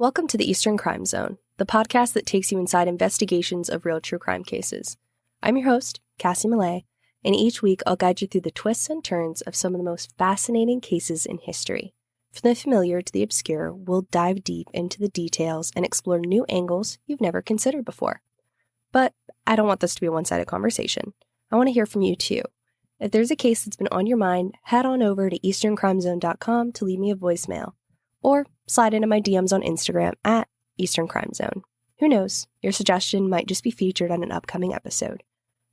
Welcome to the Eastern Crime Zone, the podcast that takes you inside investigations of real true crime cases. I'm your host, Cassie Millay, and each week I'll guide you through the twists and turns of some of the most fascinating cases in history. From the familiar to the obscure, we'll dive deep into the details and explore new angles you've never considered before. But I don't want this to be a one-sided conversation. I want to hear from you too. If there's a case that's been on your mind, head on over to easterncrimezone.com to leave me a voicemail, or slide into my DMs on Instagram at Eastern Crime Zone. Who knows, your suggestion might just be featured on an upcoming episode.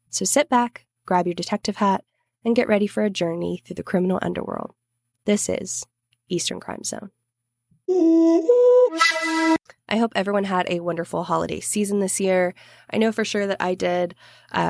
So sit back, grab your detective hat, and get ready for a journey through the criminal underworld. This is Eastern Crime Zone. I hope everyone had a wonderful holiday season this year. I know for sure that I did.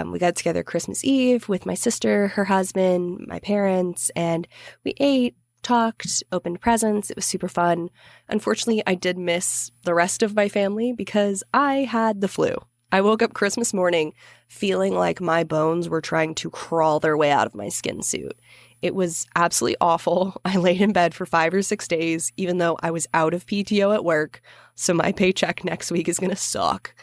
We got together Christmas Eve with my sister, her husband, my parents, and we ate, talked, opened presents. It was super fun. Unfortunately, I did miss the rest of my family because I had the flu. I woke up Christmas morning feeling like my bones were trying to crawl their way out of my skin suit. It was absolutely awful. I laid in bed for 5 or 6 days, even though I was out of PTO at work, so my paycheck next week is going to suck.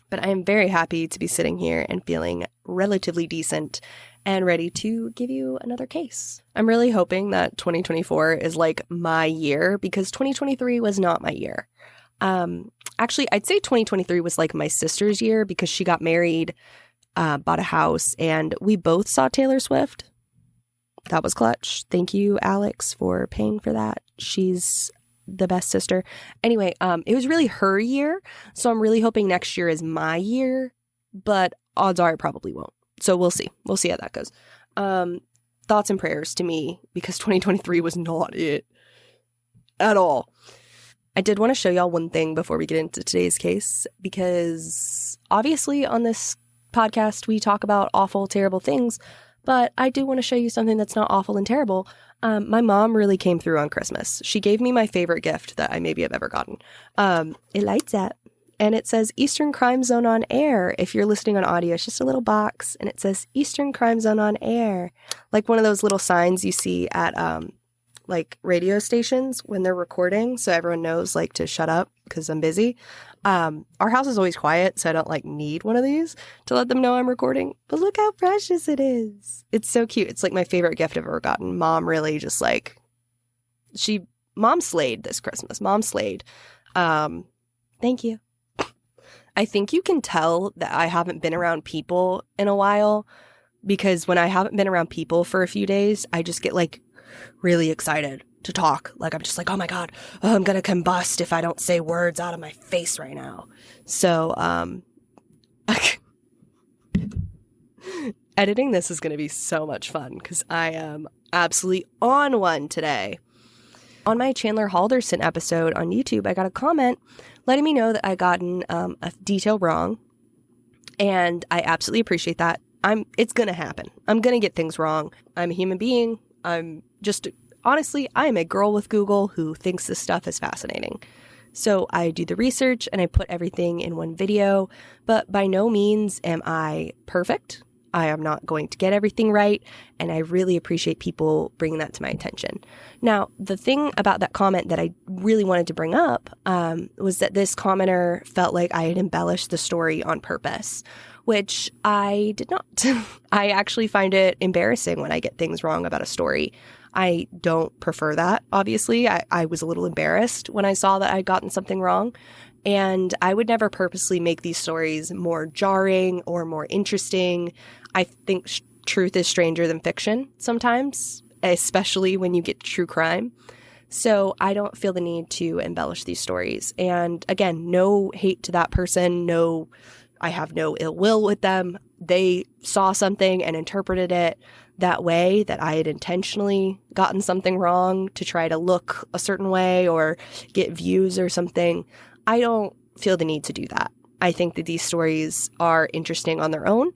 But I am very happy to be sitting here and feeling relatively decent and ready to give you another case. I'm really hoping that 2024 is like my year because 2023 was not my year. Actually, I'd say 2023 was like my sister's year because she got married, bought a house, and we both saw Taylor Swift. That was clutch. Thank you, Alex, for paying for that. She's the best sister. Anyway, it was really her year, so I'm really hoping next year is my year, but odds are it probably won't. So we'll see. We'll see how that goes. Thoughts and prayers to me because 2023 was not it at all. I did want to show y'all one thing before we get into today's case because obviously on this podcast we talk about awful, terrible things, but I do want to show you something that's not awful and terrible. My mom really came through on Christmas. She gave me my favorite gift that I maybe have ever gotten. It lights up and it says Eastern Crime Zone on Air. If you're listening on audio, it's just a little box and it says Eastern Crime Zone on Air. Like one of those little signs you see at like radio stations when they're recording so everyone knows like to shut up because I'm busy. Our house is always quiet, so I don't like need one of these to let them know I'm recording. But look how precious it is. It's so cute. It's like my favorite gift I've ever gotten. Mom really just like, Mom slayed this Christmas. Mom slayed. Thank you. I think you can tell that I haven't been around people in a while because when I haven't been around people for a few days, I just get like really excited to talk. Like I'm just like, oh my God, I'm gonna combust if I don't say words out of my face right now. So editing this is gonna be so much fun because I am absolutely on one today. On my Chandler Halderson episode on YouTube, I got a comment letting me know that I gotten a detail wrong, and I absolutely appreciate that. It's gonna happen. I'm gonna get things wrong. I'm a human being. Honestly, I am a girl with Google who thinks this stuff is fascinating. So I do the research and I put everything in one video, but by no means am I perfect. I am not going to get everything right, and I really appreciate people bringing that to my attention. Now, the thing about that comment that I really wanted to bring up was that this commenter felt like I had embellished the story on purpose, which I did not. I actually find it embarrassing when I get things wrong about a story. I don't prefer that, obviously. I was a little embarrassed when I saw that I'd gotten something wrong, and I would never purposely make these stories more jarring or more interesting. I think truth is stranger than fiction sometimes, especially when you get true crime. So I don't feel the need to embellish these stories. And again, no hate to that person. I have no ill will with them. They saw something and interpreted it that way, that I had intentionally gotten something wrong to try to look a certain way or get views or something. I don't feel the need to do that. I think that these stories are interesting on their own,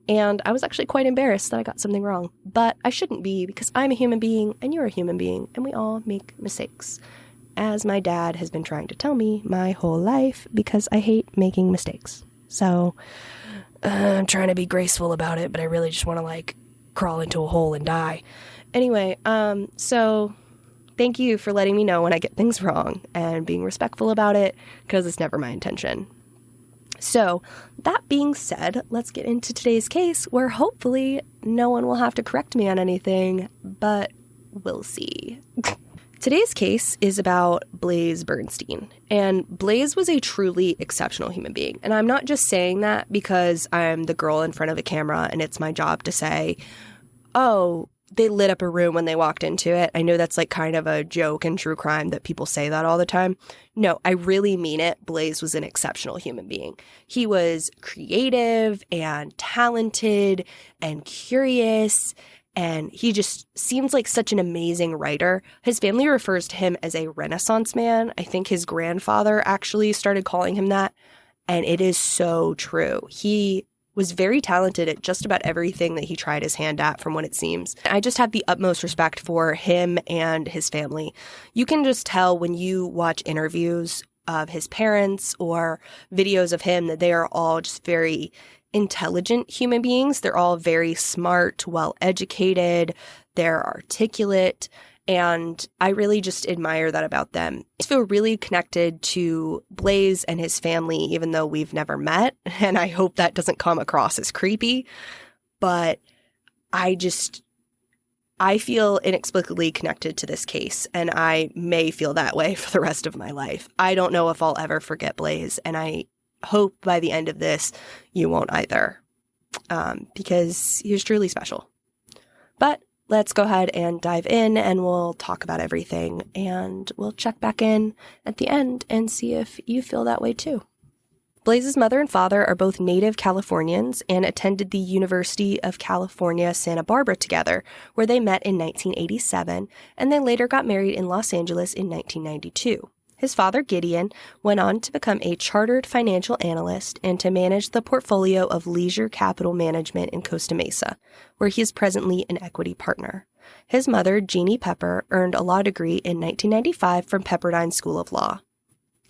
and I was actually quite embarrassed that I got something wrong. But I shouldn't be, because I'm a human being and you're a human being, and we all make mistakes, as my dad has been trying to tell me my whole life, because I hate making mistakes. So I'm trying to be graceful about it, but I really just want to like crawl into a hole and die. Anyway, so Thank you for letting me know when I get things wrong and being respectful about it, because it's never my intention. So, that being said, let's get into today's case where hopefully no one will have to correct me on anything, but we'll see. Today's case is about Blaze Bernstein, and Blaze was a truly exceptional human being. And I'm not just saying that because I'm the girl in front of a camera and it's my job to say, oh, they lit up a room when they walked into it. I know that's like kind of a joke in true crime that people say that all the time. No, I really mean it. Blaze was an exceptional human being. He was creative and talented and curious, and he just seems like such an amazing writer. His family refers to him as a Renaissance man. I think his grandfather actually started calling him that, and it is so true. He was very talented at just about everything that he tried his hand at, from what it seems. I just have the utmost respect for him and his family. You can just tell when you watch interviews of his parents or videos of him that they are all just very intelligent human beings. They're all very smart, well-educated, they're articulate, and I really just admire that about them. I feel really connected to Blaze and his family, even though we've never met, and I hope that doesn't come across as creepy, but I feel inexplicably connected to this case, and I may feel that way for the rest of my life. I don't know if I'll ever forget Blaze, and I hope by the end of this you won't either, because he was truly special. But let's go ahead and dive in, and we'll talk about everything, and we'll check back in at the end and see if you feel that way too. Blaze's mother and father are both native Californians and attended the University of California, Santa Barbara together, where they met in 1987, and they later got married in Los Angeles in 1992. His father, Gideon, went on to become a chartered financial analyst and to manage the portfolio of Leisure Capital Management in Costa Mesa, where he is presently an equity partner. His mother, Jeannie Pepper, earned a law degree in 1995 from Pepperdine School of Law.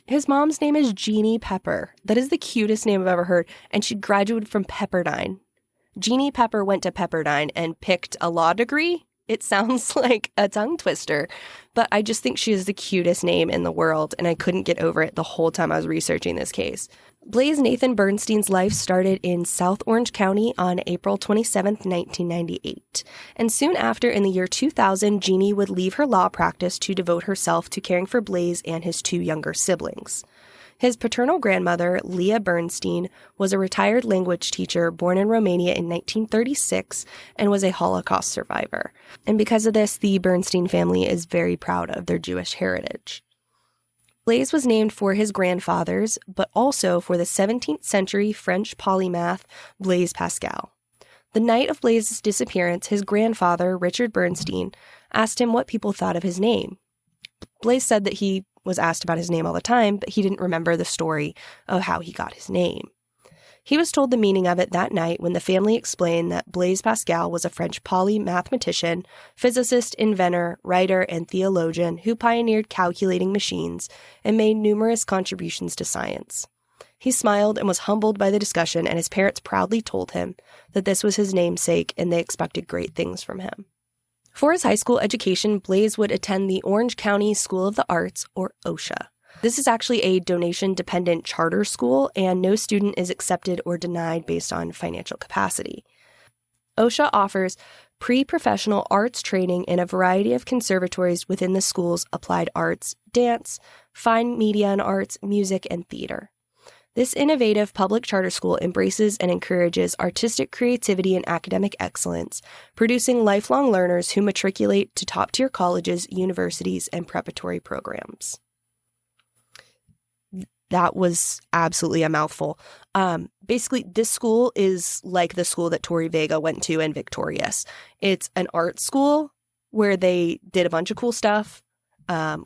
His mom's name is Jeannie Pepper. That is the cutest name I've ever heard, and she graduated from Pepperdine. Jeannie Pepper went to Pepperdine and picked a law degree? It sounds like a tongue twister, but I just think she is the cutest name in the world, and I couldn't get over it the whole time I was researching this case. Blaze Nathan Bernstein's life started in South Orange County on April 27, 1998, and soon after, in the year 2000, Jeannie would leave her law practice to devote herself to caring for Blaze and his two younger siblings. His paternal grandmother, Leah Bernstein, was a retired language teacher born in Romania in 1936 and was a Holocaust survivor. And because of this, the Bernstein family is very proud of their Jewish heritage. Blaze was named for his grandfathers, but also for the 17th century French polymath Blaise Pascal. The night of Blaze's disappearance, his grandfather, Richard Bernstein, asked him what people thought of his name. Blaze said that he was asked about his name all the time, but he didn't remember the story of how he got his name. He was told the meaning of it that night when the family explained that Blaise Pascal was a French polymathematician, physicist, inventor, writer, and theologian who pioneered calculating machines and made numerous contributions to science. He smiled and was humbled by the discussion, and his parents proudly told him that this was his namesake and they expected great things from him. For his high school education, Blaze would attend the Orange County School of the Arts, or OSHA. This is actually a donation-dependent charter school, and no student is accepted or denied based on financial capacity. OSHA offers pre-professional arts training in a variety of conservatories within the school's applied arts, dance, fine media and arts, music, and theater. This innovative public charter school embraces and encourages artistic creativity and academic excellence, producing lifelong learners who matriculate to top-tier colleges, universities, and preparatory programs. That was absolutely a mouthful. Basically, this school is like the school that Tori Vega went to in Victorious. It's an art school where they did a bunch of cool stuff,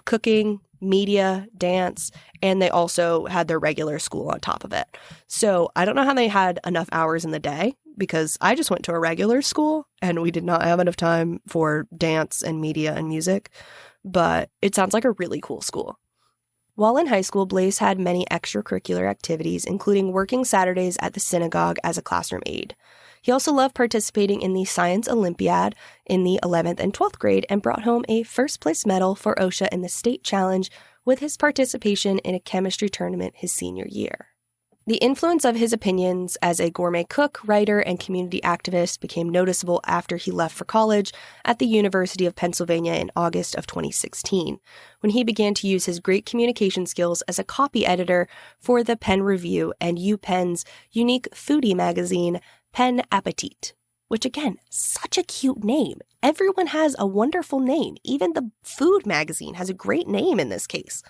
cooking, media, dance, and they also had their regular school on top of it. So I don't know how they had enough hours in the day, because I just went to a regular school and we did not have enough time for dance and media and music, but it sounds like a really cool school. While in high school, Blaze had many extracurricular activities, including working Saturdays at the synagogue as a classroom aide. He also loved participating in the Science Olympiad in the 11th and 12th grade and brought home a first-place medal for OSHA in the state challenge with his participation in a chemistry tournament his senior year. The influence of his opinions as a gourmet cook, writer, and community activist became noticeable after he left for college at the University of Pennsylvania in August of 2016, when he began to use his great communication skills as a copy editor for the Penn Review and UPenn's unique foodie magazine, Pen Appetit, which again, such a cute name. Everyone has a wonderful name. Even the food magazine has a great name in this case.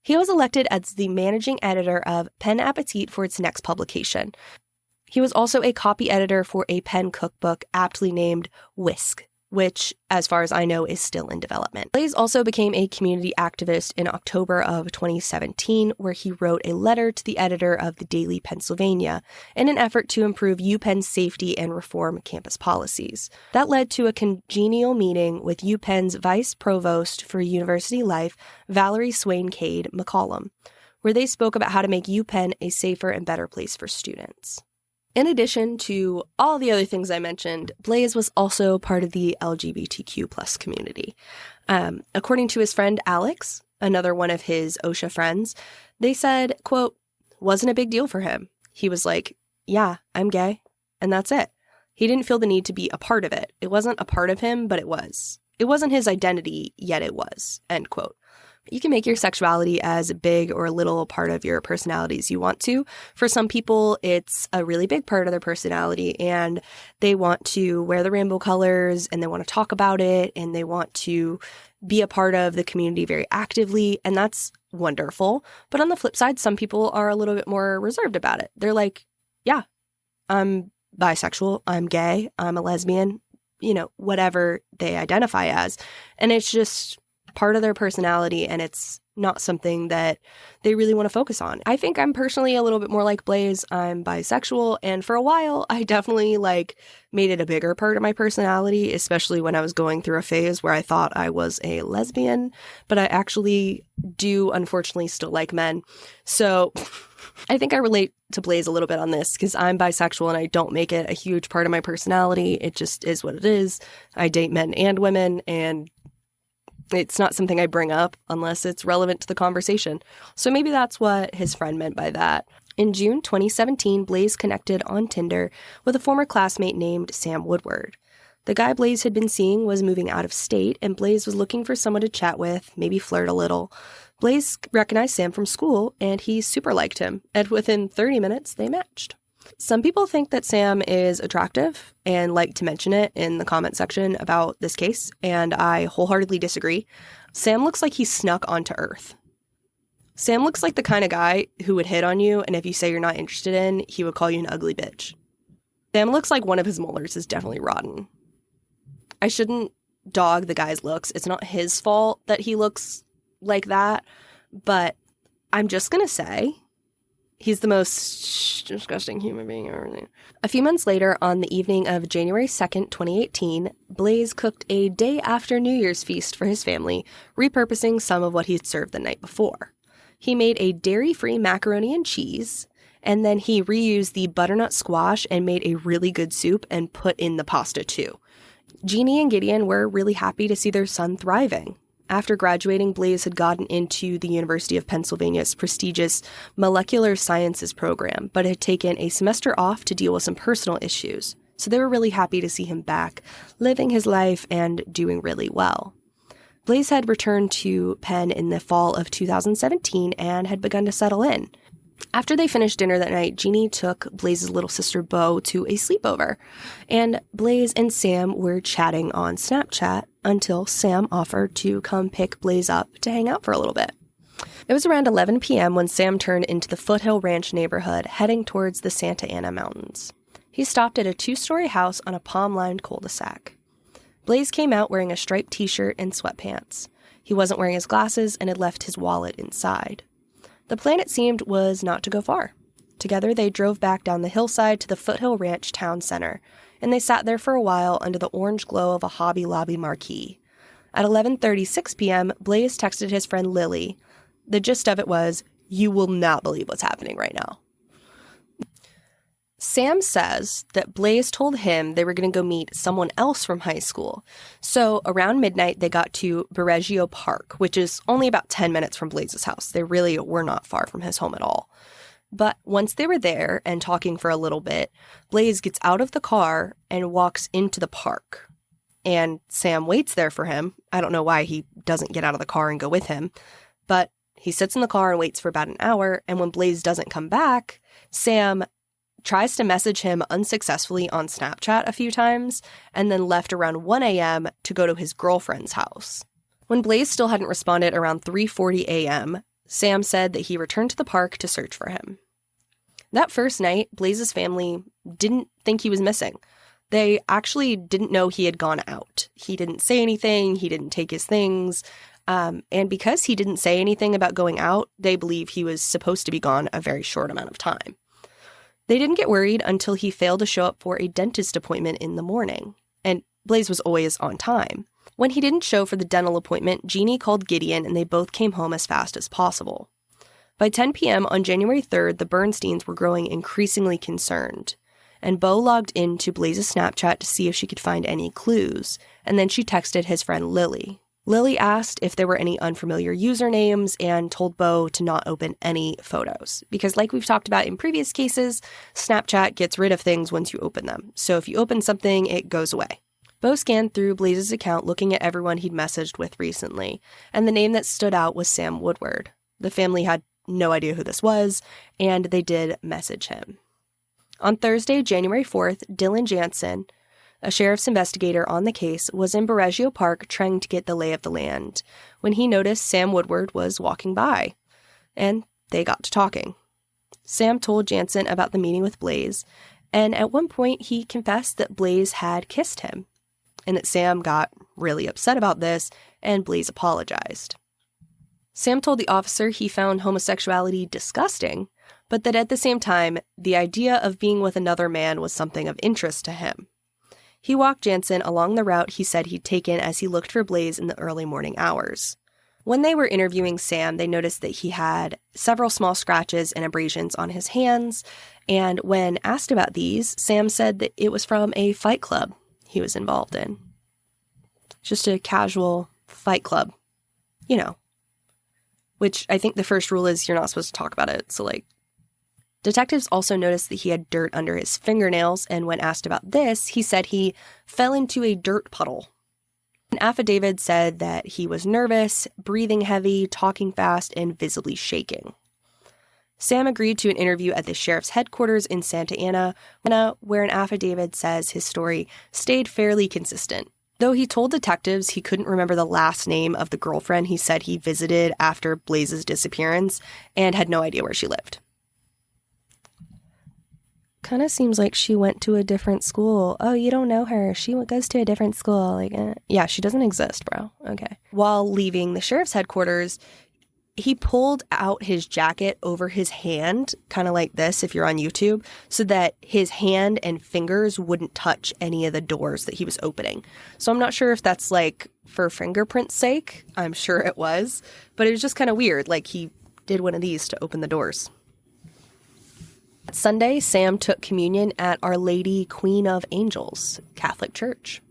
He was elected as the managing editor of Pen Appetit for its next publication. He was also a copy editor for a Penn cookbook aptly named Whisk, which, as far as I know, is still in development. Blaze also became a community activist in October of 2017, where he wrote a letter to the editor of the Daily Pennsylvania in an effort to improve UPenn's safety and reform campus policies. That led to a congenial meeting with UPenn's Vice Provost for University Life, Valerie Swain-Cade McCollum, where they spoke about how to make UPenn a safer and better place for students. In addition to all the other things I mentioned, Blaze was also part of the LGBTQ+ community. According to his friend Alex, another one of his OSHA friends, they said, quote, wasn't a big deal for him. He was like, yeah, I'm gay, and that's it. He didn't feel the need to be a part of it. It wasn't a part of him, but it was. It wasn't his identity, yet it was, end quote. You can make your sexuality as big or little a part of your personality as you want to. For some people, it's a really big part of their personality, and they want to wear the rainbow colors, and they want to talk about it, and they want to be a part of the community very actively, and that's wonderful. But on the flip side, some people are a little bit more reserved about it. They're like, yeah, I'm bisexual, I'm gay, I'm a lesbian, whatever they identify as. And it's just part of their personality, and it's not something that they really want to focus on. I think I'm personally a little bit more like Blaze. I'm bisexual, and for a while, I definitely made it a bigger part of my personality, especially when I was going through a phase where I thought I was a lesbian, but I actually do, unfortunately, still like men. So I think I relate to Blaze a little bit on this because I'm bisexual and I don't make it a huge part of my personality. It just is what it is. I date men and women, and it's not something I bring up unless it's relevant to the conversation. So maybe that's what his friend meant by that. In June 2017, Blaze connected on Tinder with a former classmate named Sam Woodward. The guy Blaze had been seeing was moving out of state, and Blaze was looking for someone to chat with, maybe flirt a little. Blaze recognized Sam from school, and he super liked him, and within 30 minutes, they matched. Some people think that Sam is attractive and like to mention it in the comment section about this case, and I wholeheartedly disagree. Sam looks like he snuck onto Earth. Sam looks like the kind of guy who would hit on you, and if you say you're not interested in, he would call you an ugly bitch. Sam looks like one of his molars is definitely rotten. I shouldn't dog the guy's looks. It's not his fault that he looks like that, but I'm just gonna say he's the most disgusting human being ever. A few months later, on the evening of January 2nd, 2018, Blaze cooked a day after New Year's feast for his family, repurposing some of what he'd served the night before. He made a dairy-free macaroni and cheese, and then he reused the butternut squash and made a really good soup and put in the pasta too. Jeannie and Gideon were really happy to see their son thriving. After graduating, Blaze had gotten into the University of Pennsylvania's prestigious molecular sciences program, but had taken a semester off to deal with some personal issues. So they were really happy to see him back, living his life and doing really well. Blaze had returned to Penn in the fall of 2017 and had begun to settle in. After they finished dinner that night, Jeannie took Blaze's little sister Bo to a sleepover, and Blaze and Sam were chatting on Snapchat until Sam offered to come pick Blaze up to hang out for a little bit. It was around 11 p.m. when Sam turned into the Foothill Ranch neighborhood, heading towards the Santa Ana Mountains. He stopped at a 2-story house on a palm-lined cul-de-sac. Blaze came out wearing a striped t-shirt and sweatpants. He wasn't wearing his glasses and had left his wallet inside. The plan, it seemed, was not to go far. Together, they drove back down the hillside to the Foothill Ranch town center, and they sat there for a while under the orange glow of a Hobby Lobby marquee. At 11:36 p.m., Blaze texted his friend Lily. The gist of it was, "You will not believe what's happening right now." Sam says that Blaze told him they were going to go meet someone else from high school. So around midnight, they got to Berreggio Park, which is only about 10 minutes from Blaze's house. They really were not far from his home at all. But once they were there and talking for a little bit, Blaze gets out of the car and walks into the park. And Sam waits there for him. I don't know why he doesn't get out of the car and go with him. But he sits in the car and waits for about an hour. And when Blaze doesn't come back, Sam tries to message him unsuccessfully on Snapchat a few times, and then left around 1 a.m. to go to his girlfriend's house. When Blaze still hadn't responded around 3:40 a.m., Sam said that he returned to the park to search for him. That first night, Blaze's family didn't think he was missing. They actually didn't know he had gone out. He didn't say anything, he didn't take his things, and because he didn't say anything about going out, they believe he was supposed to be gone a very short amount of time. They didn't get worried until he failed to show up for a dentist appointment in the morning. And Blaze was always on time. When he didn't show for the dental appointment, Jeannie called Gideon and they both came home as fast as possible. By 10 p.m. on January 3rd, the Bernsteins were growing increasingly concerned. And Bo logged into Blaze's Snapchat to see if she could find any clues. And then she texted his friend Lily. Lily asked if there were any unfamiliar usernames and told Bo to not open any photos. Because like we've talked about in previous cases, Snapchat gets rid of things once you open them. So if you open something, it goes away. Bo scanned through Blaze's account looking at everyone he'd messaged with recently, and the name that stood out was Sam Woodward. The family had no idea who this was, and they did message him. On Thursday, January 4th, Dylan Jansen, a sheriff's investigator on the case, was in Berreggio Park trying to get the lay of the land when he noticed Sam Woodward was walking by, and they got to talking. Sam told Jansen about the meeting with Blaze, and at one point he confessed that Blaze had kissed him, and that Sam got really upset about this, and Blaze apologized. Sam told the officer he found homosexuality disgusting, but that at the same time, the idea of being with another man was something of interest to him. He walked Jansen along the route he said he'd taken as he looked for Blaze in the early morning hours. When they were interviewing Sam, they noticed that he had several small scratches and abrasions on his hands, and when asked about these, Sam said that it was from a fight club he was involved in. Just a casual fight club, you know. Which I think the first rule is you're not supposed to talk about it, so Detectives also noticed that he had dirt under his fingernails, and when asked about this, he said he fell into a dirt puddle. An affidavit said that he was nervous, breathing heavy, talking fast, and visibly shaking. Sam agreed to an interview at the sheriff's headquarters in Santa Ana, where an affidavit says his story stayed fairly consistent. Though he told detectives he couldn't remember the last name of the girlfriend he said he visited after Blaze's disappearance and had no idea where she lived. Kind of seems like she went to a different school. Oh, you don't know her. She goes to a different school. Yeah, she doesn't exist, bro. Okay. While leaving the sheriff's headquarters, he pulled out his jacket over his hand, kind of like this if you're on YouTube, so that his hand and fingers wouldn't touch any of the doors that he was opening. So I'm not sure if that's for fingerprint's sake. I'm sure it was. But it was just kind of weird. He did one of these to open the doors. Sunday, Sam took communion at Our Lady Queen of Angels Catholic Church.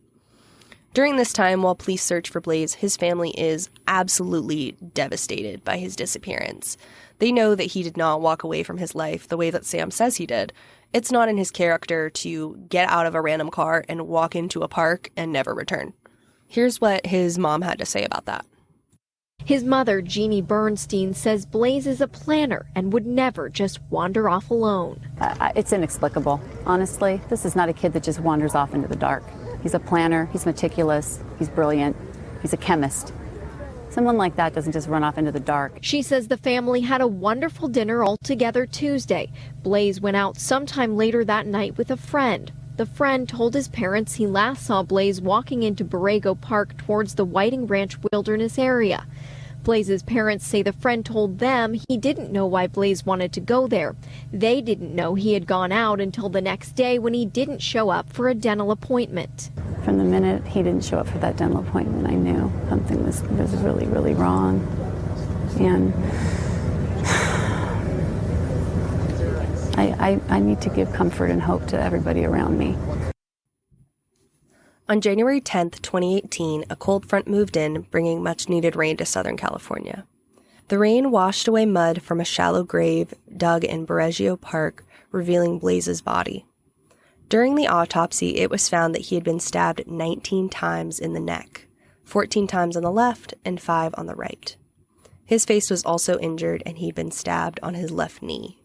During this time, while police search for Blaze, his family is absolutely devastated by his disappearance. They know that he did not walk away from his life the way that Sam says he did. It's not in his character to get out of a random car and walk into a park and never return. Here's what his mom had to say about that. His mother, Jeannie Bernstein, says Blaze is a planner and would never just wander off alone. It's inexplicable, honestly. This is not a kid that just wanders off into the dark. He's a planner, he's meticulous, he's brilliant, he's a chemist. Someone like that doesn't just run off into the dark. She says the family had a wonderful dinner all together Tuesday. Blaze went out sometime later that night with a friend. The friend told his parents he last saw Blaze walking into Borrego Park towards the Whiting Ranch Wilderness area. Blaze's parents say the friend told them he didn't know why Blaze wanted to go there. They didn't know he had gone out until the next day when he didn't show up for a dental appointment. From the minute he didn't show up for that dental appointment, I knew something was really, really wrong. And I need to give comfort and hope to everybody around me. On January 10th, 2018, a cold front moved in, bringing much-needed rain to Southern California. The rain washed away mud from a shallow grave dug in Berrigio Park, revealing Blaze's body. During the autopsy, it was found that he had been stabbed 19 times in the neck, 14 times on the left and 5 on the right. His face was also injured, and he'd been stabbed on his left knee.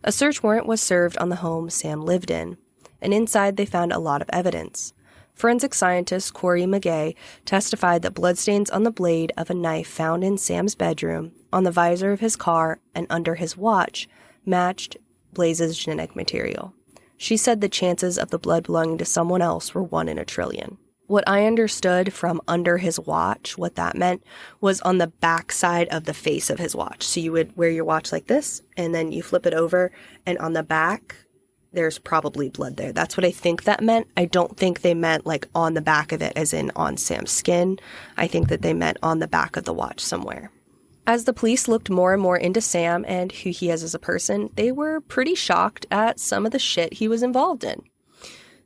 A search warrant was served on the home Sam lived in, and inside they found a lot of evidence. Forensic scientist Corey McGay testified that bloodstains on the blade of a knife found in Sam's bedroom, on the visor of his car, and under his watch matched Blaze's genetic material. She said the chances of the blood belonging to someone else were 1 in a trillion. What I understood from under his watch, what that meant, was on the back side of the face of his watch. So you would wear your watch like this, and then you flip it over, and on the back, there's probably blood there. That's what I think that meant. I don't think they meant like on the back of it, as in on Sam's skin. I think that they meant on the back of the watch somewhere. As the police looked more and more into Sam and who he is as a person, they were pretty shocked at some of the shit he was involved in.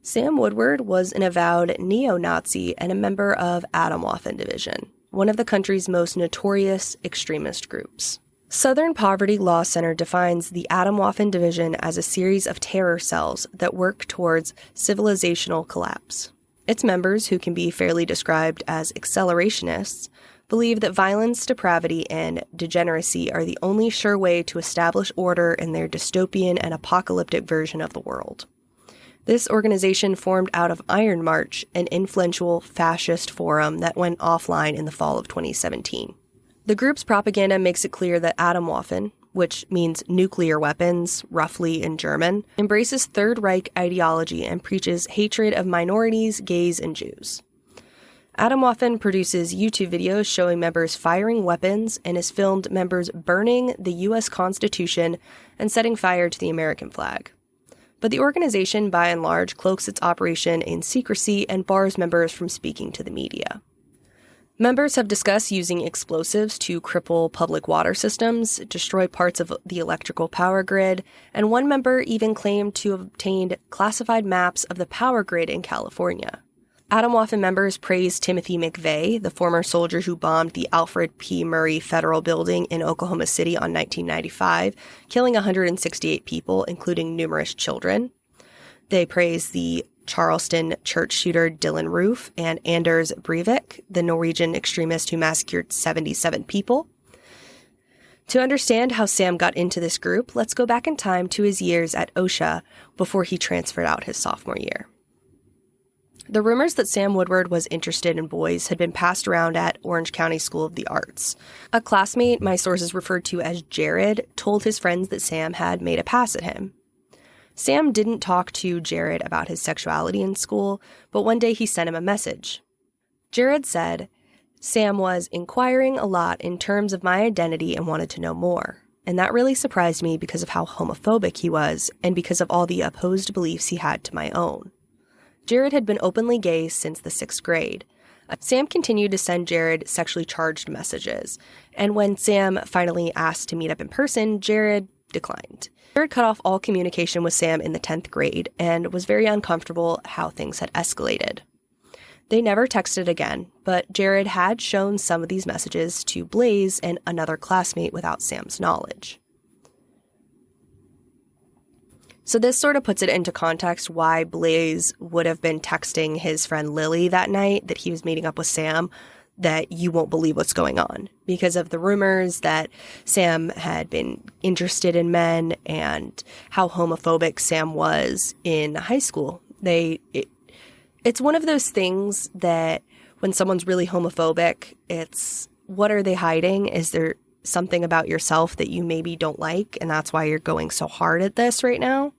Sam Woodward was an avowed neo-Nazi and a member of Atomwaffen Division, one of the country's most notorious extremist groups. Southern Poverty Law Center defines the Atomwaffen Division as a series of terror cells that work towards civilizational collapse. Its members, who can be fairly described as accelerationists, believe that violence, depravity, and degeneracy are the only sure way to establish order in their dystopian and apocalyptic version of the world. This organization formed out of Iron March, an influential fascist forum that went offline in the fall of 2017. The group's propaganda makes it clear that Atomwaffen, which means nuclear weapons, roughly in German, embraces Third Reich ideology and preaches hatred of minorities, gays, and Jews. Atomwaffen produces YouTube videos showing members firing weapons and has filmed members burning the U.S. Constitution and setting fire to the American flag. But the organization, by and large, cloaks its operation in secrecy and bars members from speaking to the media. Members have discussed using explosives to cripple public water systems, destroy parts of the electrical power grid, and one member even claimed to have obtained classified maps of the power grid in California. Atomwaffen members praised Timothy McVeigh, the former soldier who bombed the Alfred P. Murray Federal Building in Oklahoma City on 1995, killing 168 people, including numerous children. They praised the Charleston church shooter Dylan Roof and Anders Breivik, the Norwegian extremist who massacred 77 people. To understand how Sam got into this group, let's go back in time to his years at OSHA before he transferred out his sophomore year. The rumors that Sam Woodward was interested in boys had been passed around at Orange County School of the Arts. A classmate my sources referred to as Jared told his friends that Sam had made a pass at him. Sam didn't talk to Jared about his sexuality in school, but one day he sent him a message. Jared said, "Sam was inquiring a lot in terms of my identity and wanted to know more. And that really surprised me because of how homophobic he was and because of all the opposed beliefs he had to my own." Jared had been openly gay since the 6th grade. Sam continued to send Jared sexually charged messages, and when Sam finally asked to meet up in person, Jared declined. Jared cut off all communication with Sam in the 10th grade and was very uncomfortable how things had escalated. They never texted again, but Jared had shown some of these messages to Blaze and another classmate without Sam's knowledge. So this sort of puts it into context why Blaze would have been texting his friend Lily that night that he was meeting up with Sam, that you won't believe what's going on, because of the rumors that Sam had been interested in men and how homophobic Sam was in high school. It's one of those things that when someone's really homophobic, it's what are they hiding? Is there something about yourself that you maybe don't like, and that's why you're going so hard at this right now?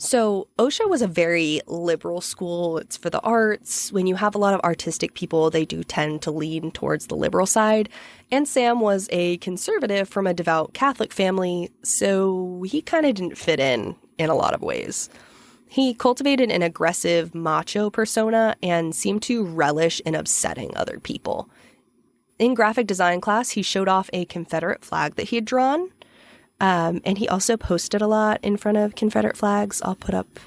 So OSHA was a very liberal school. It's for the arts. When you have a lot of artistic people, they do tend to lean towards the liberal side. And Sam was a conservative from a devout Catholic family, so he kind of didn't fit in a lot of ways. He cultivated an aggressive macho persona and seemed to relish in upsetting other people. In graphic design class, he showed off a Confederate flag that he had drawn. And he also posted a lot in front of Confederate flags. I'll put up,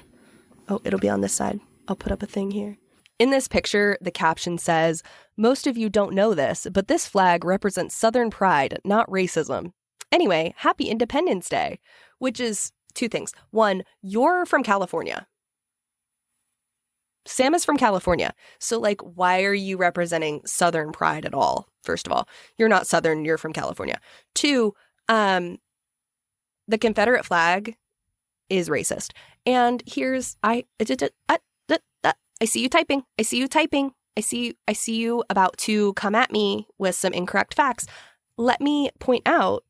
it'll be on this side. I'll put up a thing here. In this picture, the caption says, "Most of you don't know this, but this flag represents Southern pride, not racism. Anyway, happy Independence Day," which is two things. One, you're from California. Sam is from California. So, like, why are you representing Southern pride at all? First of all, you're not Southern, you're from California. Two, the Confederate flag is racist. And here's, I see you typing. I see you typing. I see you about to come at me with some incorrect facts. Let me point out,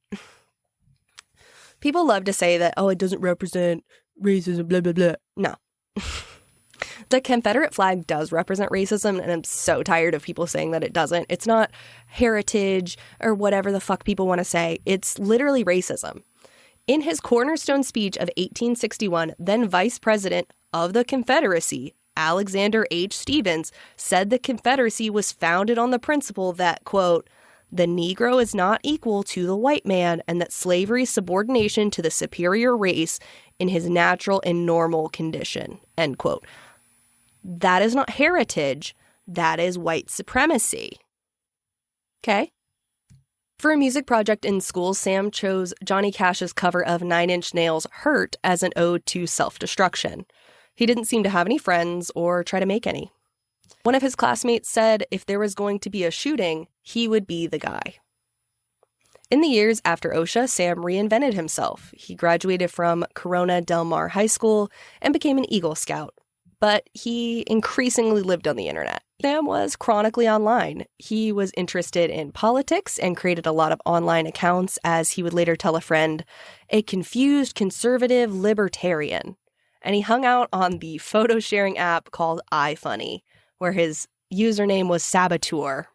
people love to say that, it doesn't represent racism, blah, blah, blah. No. The Confederate flag does represent racism, and I'm so tired of people saying that it doesn't. It's not heritage or whatever the fuck people want to say. It's literally racism. In his cornerstone speech of 1861, then Vice President of the Confederacy, Alexander H. Stephens, said the Confederacy was founded on the principle that, quote, "the Negro is not equal to the white man, and that slavery is subordination to the superior race in his natural and normal condition," end quote. That is not heritage. That is white supremacy. Okay? For a music project in school, Sam chose Johnny Cash's cover of Nine Inch Nails' "Hurt" as an ode to self-destruction. He didn't seem to have any friends or try to make any. One of his classmates said if there was going to be a shooting, he would be the guy. In the years after OSHA, Sam reinvented himself. He graduated from Corona Del Mar High School and became an Eagle Scout. But he increasingly lived on the internet. Sam was chronically online. He was interested in politics and created a lot of online accounts, as he would later tell a friend, a confused conservative libertarian. And he hung out on the photo sharing app called iFunny, where his username was Saboteur.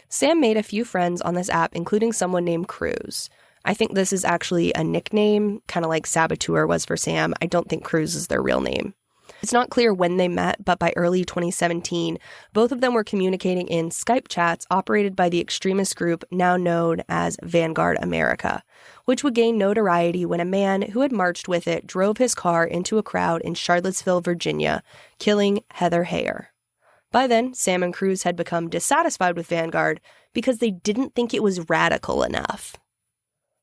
Sam made a few friends on this app, including someone named Cruz. I think this is actually a nickname, kind of like Saboteur was for Sam. I don't think Cruz is their real name. It's not clear when they met, but by early 2017, both of them were communicating in Skype chats operated by the extremist group now known as Vanguard America, which would gain notoriety when a man who had marched with it drove his car into a crowd in Charlottesville, Virginia, killing Heather Heyer. By then, Sam and Cruz had become dissatisfied with Vanguard because they didn't think it was radical enough.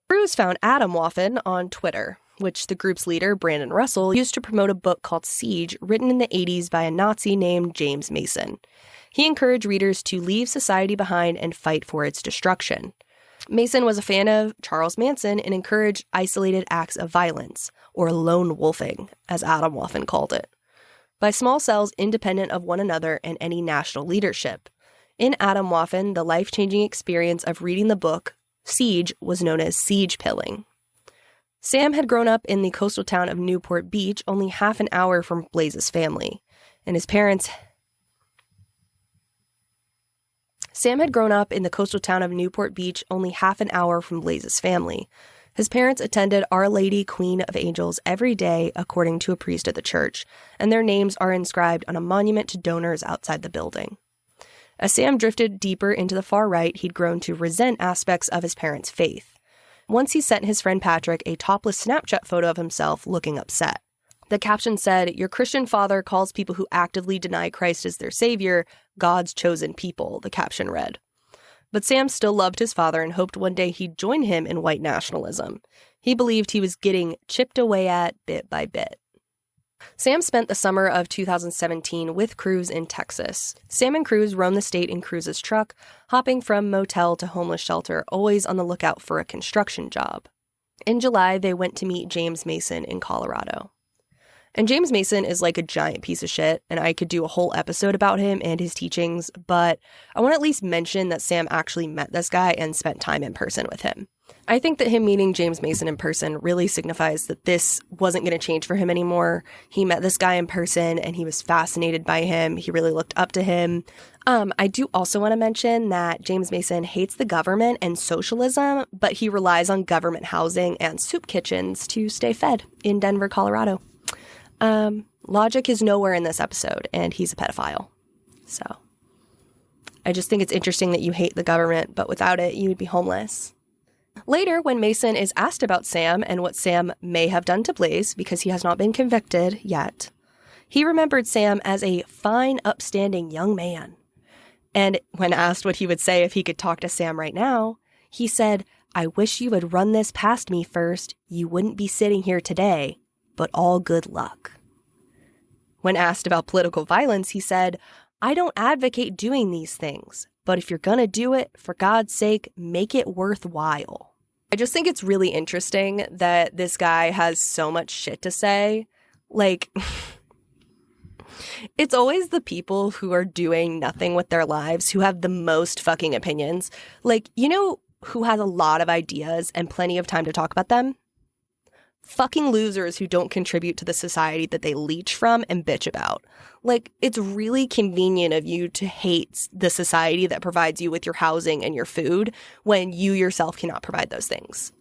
Cruz found Atomwaffen on Twitter, which the group's leader, Brandon Russell, used to promote a book called Siege, written in the 80s by a Nazi named James Mason. He encouraged readers to leave society behind and fight for its destruction. Mason was a fan of Charles Manson and encouraged isolated acts of violence, or lone wolfing, as Atomwaffen called it, by small cells independent of one another and any national leadership. In Atomwaffen, the life-changing experience of reading the book, Siege, was known as siege pilling. Sam had grown up in the coastal town of Newport Beach, only half an hour from Blaze's family, and his parents... Sam had grown up in the coastal town of Newport Beach, only half an hour from Blaze's family. His parents attended Our Lady Queen of Angels every day, according to a priest at the church, and their names are inscribed on a monument to donors outside the building. As Sam drifted deeper into the far right, he'd grown to resent aspects of his parents' faith. Once he sent his friend Patrick a topless Snapchat photo of himself looking upset. The caption said, "Your Christian father calls people who actively deny Christ as their savior God's chosen people," the caption read. But Sam still loved his father and hoped one day he'd join him in white nationalism. He believed he was getting chipped away at bit by bit. Sam spent the summer of 2017 with Cruz in Texas. Sam and Cruz roamed the state in Cruz's truck, hopping from motel to homeless shelter, always on the lookout for a construction job. In July, they went to meet James Mason in Colorado. And James Mason is like a giant piece of shit, and I could do a whole episode about him and his teachings, but I want to at least mention that Sam actually met this guy and spent time in person with him. I think that him meeting James Mason in person really signifies that this wasn't going to change for him anymore. He met this guy in person and he was fascinated by him. He really looked up to him. I do also want to mention that James Mason hates the government and socialism, but he relies on government housing and soup kitchens to stay fed in Denver, Colorado. Logic is nowhere in this episode, and he's a pedophile. So I just think it's interesting that you hate the government, but without it, you would be homeless. Later, when Mason is asked about Sam and what Sam may have done to Blaze, because he has not been convicted yet, he remembered Sam as a fine, upstanding young man. And when asked what he would say if he could talk to Sam right now, he said, "I wish you would run this past me first. You wouldn't be sitting here today, but all good luck." When asked about political violence, he said, "I don't advocate doing these things, but if you're gonna do it, for God's sake, make it worthwhile." I just think it's really interesting that this guy has so much shit to say. Like, it's always the people who are doing nothing with their lives who have the most fucking opinions. Like, you know who has a lot of ideas and plenty of time to talk about them? Fucking losers who don't contribute to the society that they leech from and bitch about. Like, it's really convenient of you to hate the society that provides you with your housing and your food when you yourself cannot provide those things.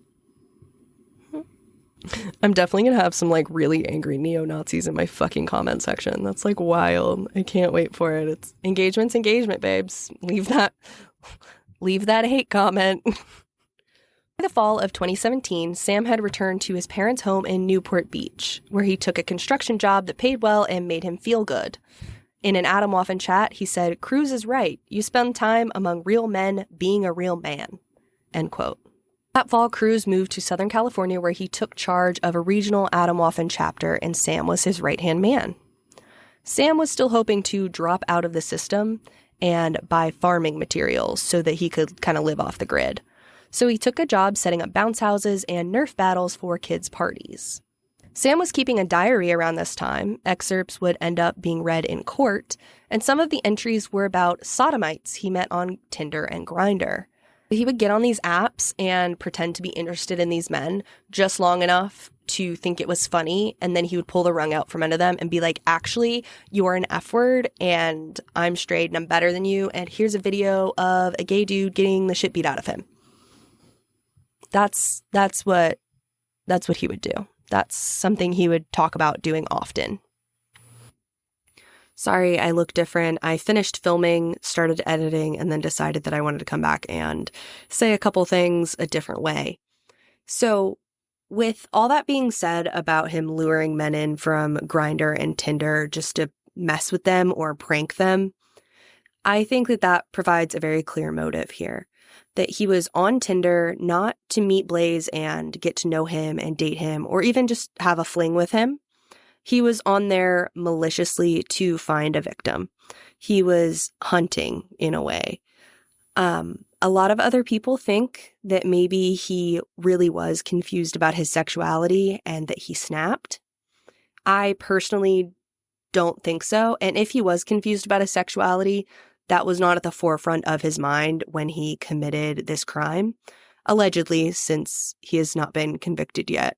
I'm definitely gonna have some, like, really angry neo-Nazis in my fucking comment section. That's, like, wild. I can't wait for it. It's engagement's engagement, babes. Leave that hate comment. By the fall of 2017, Sam had returned to his parents' home in Newport Beach, where he took a construction job that paid well and made him feel good. In an Adam Waffen chat, he said, "Cruz is right. You spend time among real men being a real man." End quote. That fall, Cruz moved to Southern California, where he took charge of a regional Adam Waffen chapter, and Sam was his right-hand man. Sam was still hoping to drop out of the system and buy farming materials so that he could kind of live off the grid. So he took a job setting up bounce houses and Nerf battles for kids' parties. Sam was keeping a diary around this time. Excerpts would end up being read in court, and some of the entries were about sodomites he met on Tinder and Grindr. He would get on these apps and pretend to be interested in these men just long enough to think it was funny, and then he would pull the rug out from under them and be like, "Actually, you're an F word, and I'm straight, and I'm better than you, and here's a video of a gay dude getting the shit beat out of him." That's what he would do. That's something he would talk about doing often. Sorry, I look different. I finished filming, started editing, and then decided that I wanted to come back and say a couple things a different way. So, with all that being said about him luring men in from Grindr and Tinder just to mess with them or prank them, I think that provides a very clear motive here. That he was on Tinder not to meet Blaze and get to know him and date him or even just have a fling with him. He was on there maliciously to find a victim. He was hunting in a way. A lot of other people think that maybe he really was confused about his sexuality and that he snapped. I personally don't think so. And if he was confused about his sexuality, that was not at the forefront of his mind when he committed this crime, allegedly, since he has not been convicted yet.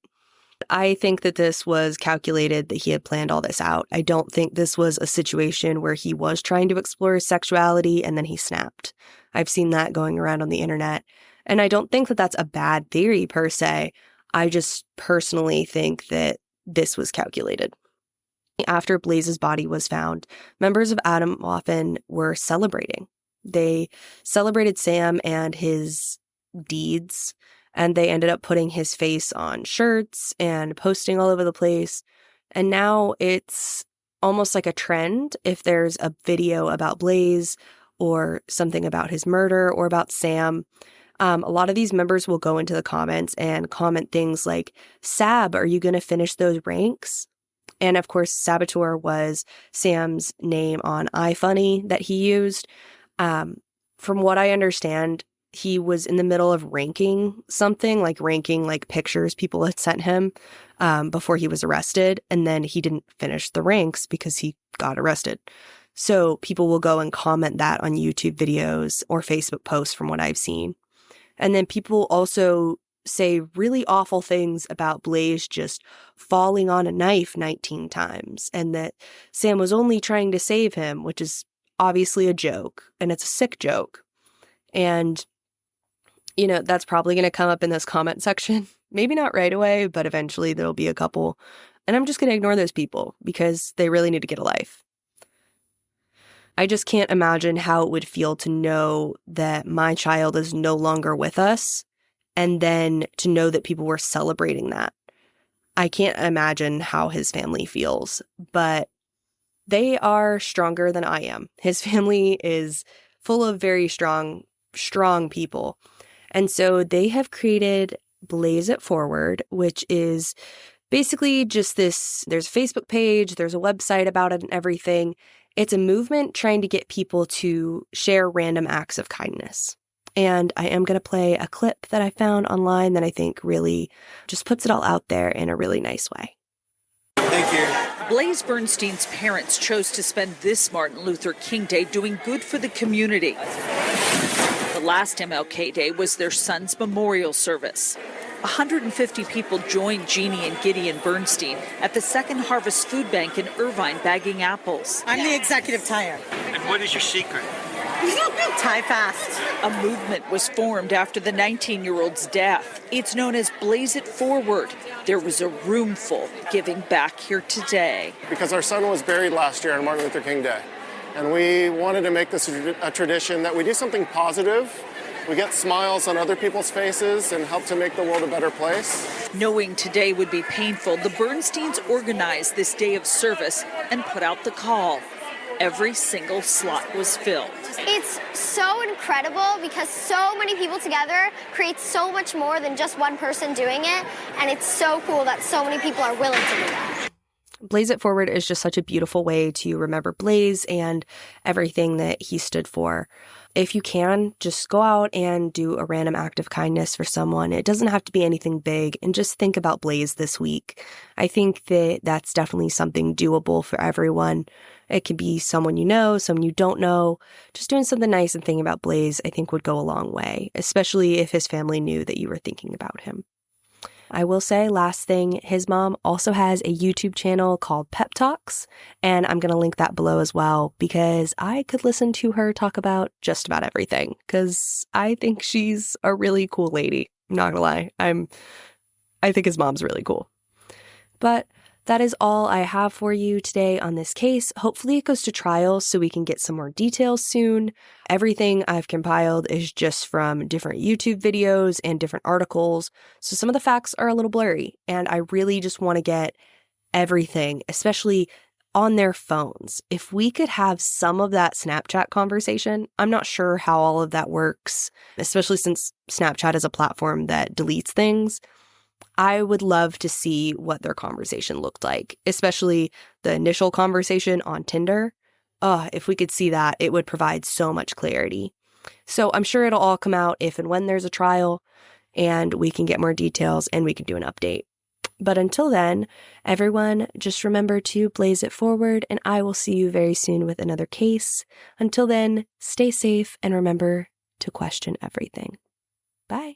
I think that this was calculated, that he had planned all this out. I don't think this was a situation where he was trying to explore his sexuality and then he snapped. I've seen that going around on the internet. And I don't think that that's a bad theory per se. I just personally think that this was calculated. After Blaze's body was found, members of Adam Waffen were celebrating. They celebrated Sam and his deeds, and they ended up putting his face on shirts and posting all over the place. And now it's almost like a trend. If there's a video about Blaze or something about his murder or about Sam, a lot of these members will go into the comments and comment things like, "Sab, are you going to finish those ranks?" And of course, Saboteur was Sam's name on iFunny that he used. From what I understand, he was in the middle of ranking something, like ranking like pictures people had sent him before he was arrested. And then he didn't finish the ranks because he got arrested. So people will go and comment that on YouTube videos or Facebook posts from what I've seen. And then people also say really awful things about Blaze just falling on a knife 19 times and that Sam was only trying to save him, which is obviously a joke, and it's a sick joke. And, you know, that's probably going to come up in this comment section. Maybe not right away, but eventually there'll be a couple. And I'm just going to ignore those people because they really need to get a life. I just can't imagine how it would feel to know that my child is no longer with us and then to know that people were celebrating that. I can't imagine how his family feels, but they are stronger than I am. His family is full of very strong people. And so they have created Blaze It Forward, which is basically just this, there's a Facebook page, there's a website about it and everything. It's a movement trying to get people to share random acts of kindness. And I am going to play a clip that I found online that I think really just puts it all out there in a really nice way. Thank you. Blaze Bernstein's parents chose to spend this Martin Luther King Day doing good for the community. The last MLK Day was their son's memorial service. 150 people joined Jeannie and Gideon Bernstein at the Second Harvest Food Bank in Irvine bagging apples. I'm the executive tire. And what is your secret? Tie fast. A movement was formed after the 19-year-old's death. It's known as Blaze It Forward. There was a room full giving back here today. Because our son was buried last year on Martin Luther King Day. And we wanted to make this a tradition that we do something positive. We get smiles on other people's faces and help to make the world a better place. Knowing today would be painful, the Bernsteins organized this day of service and put out the call. Every single slot was filled. It's so incredible because so many people together create so much more than just one person doing it. And it's so cool that so many people are willing to do that. Blaze It Forward is just such a beautiful way to remember Blaze and everything that he stood for. If you can, just go out and do a random act of kindness for someone. It doesn't have to be anything big, and just think about Blaze this week. I think that that's definitely something doable for everyone. It could be someone you know, someone you don't know. Just doing something nice and thinking about Blaze, I think, would go a long way, especially if his family knew that you were thinking about him. I will say, last thing, his mom also has a YouTube channel called Pep Talks, and I'm going to link that below as well because I could listen to her talk about just about everything because I think she's a really cool lady. I'm not going to lie. I think his mom's really cool. But that is all I have for you today on this case. Hopefully it goes to trial so we can get some more details soon. Everything I've compiled is just from different YouTube videos and different articles, so some of the facts are a little blurry, and I really just want to get everything, especially on their phones. If we could have some of that Snapchat conversation, I'm not sure how all of that works, especially since Snapchat is a platform that deletes things. I would love to see what their conversation looked like, especially the initial conversation on Tinder. If we could see that, it would provide so much clarity. So I'm sure it'll all come out if and when there's a trial, and we can get more details and we can do an update. But until then, everyone, just remember to blaze it forward, and I will see you very soon with another case. Until then, stay safe and remember to question everything. Bye.